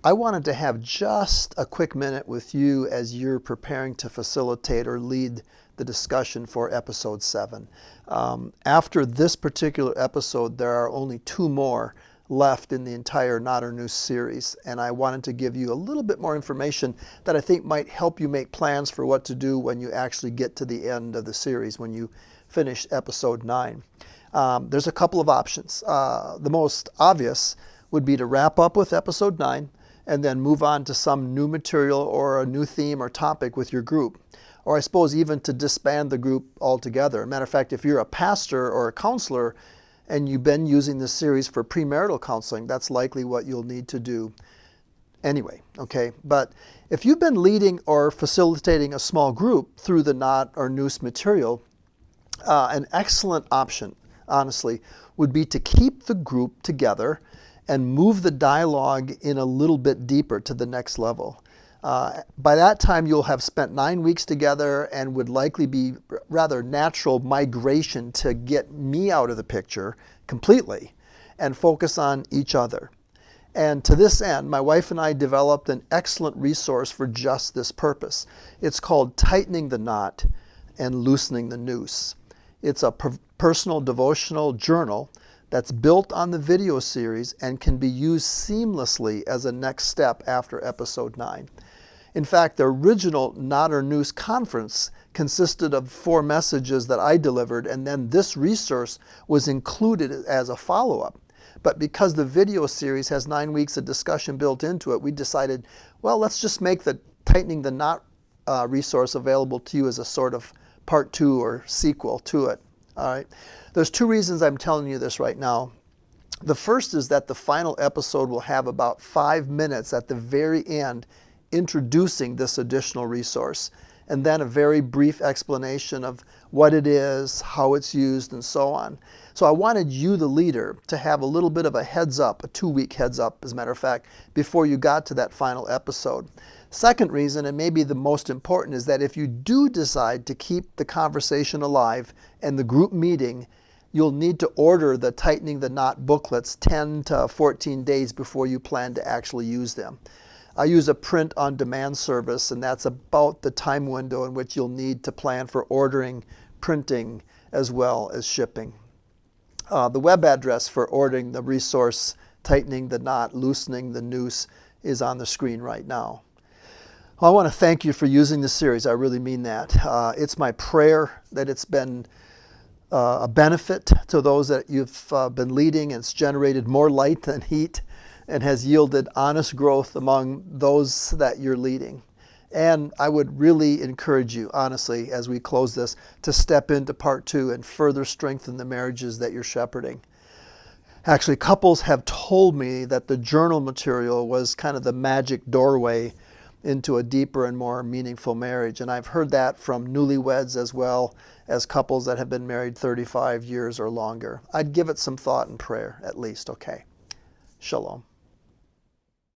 I wanted to have just a quick minute with you as you're preparing to facilitate or lead the discussion for episode 7. After this particular episode, there are only 2 more left in the entire Not or Noose series, and I wanted to give you a little bit more information that I think might help you make plans for what to do when you actually get to the end of the series, when you finish episode 9. There's a couple of options. The most obvious would be to wrap up with episode 9 and then move on to some new material or a new theme or topic with your group. Or I suppose even to disband the group altogether. Matter of fact, if you're a pastor or a counselor and you've been using this series for premarital counseling, that's likely what you'll need to do anyway, okay? But if you've been leading or facilitating a small group through the Not or Noose material, an excellent option, honestly, would be to keep the group together and move the dialogue in a little bit deeper to the next level. By that time, you'll have spent 9 weeks together and would likely be rather natural migration to get me out of the picture completely and focus on each other. And to this end, my wife and I developed an excellent resource for just this purpose. It's called Tightening the Knot and Loosening the Noose. It's a personal devotional journal that's built on the video series and can be used seamlessly as a next step after episode 9. In fact, the original Not or Noose conference consisted of 4 messages that I delivered, and then this resource was included as a follow-up. But because the video series has 9 weeks of discussion built into it, we decided, well, let's just make the Tightening the Knot resource available to you as a sort of part 2 or sequel to it. All right. There's 2 reasons I'm telling you this right now. The first is that the final episode will have about 5 minutes at the very end introducing this additional resource, and then a very brief explanation of what it is, how it's used, and so on. So I wanted you, the leader, to have a little bit of a heads up, a 2-week heads up, as a matter of fact, before you got to that final episode. Second reason, and maybe the most important, is that if you do decide to keep the conversation alive and the group meeting, you'll need to order the Tightening the Knot booklets 10 to 14 days before you plan to actually use them. I use a print-on-demand service, and that's about the time window in which you'll need to plan for ordering, printing, as well as shipping. The web address for ordering the resource Tightening the Knot, Loosening the Noose is on the screen right now. I want to thank you for using this series. I really mean that. It's my prayer that it's been a benefit to those that you've been leading. It's generated more light than heat and has yielded honest growth among those that you're leading. And I would really encourage you, honestly, as we close this, to step into part 2 and further strengthen the marriages that you're shepherding. Actually, couples have told me that the journal material was kind of the magic doorway into a deeper and more meaningful marriage. And I've heard that from newlyweds as well as couples that have been married 35 years or longer. I'd give it some thought and prayer, at least, okay? Shalom.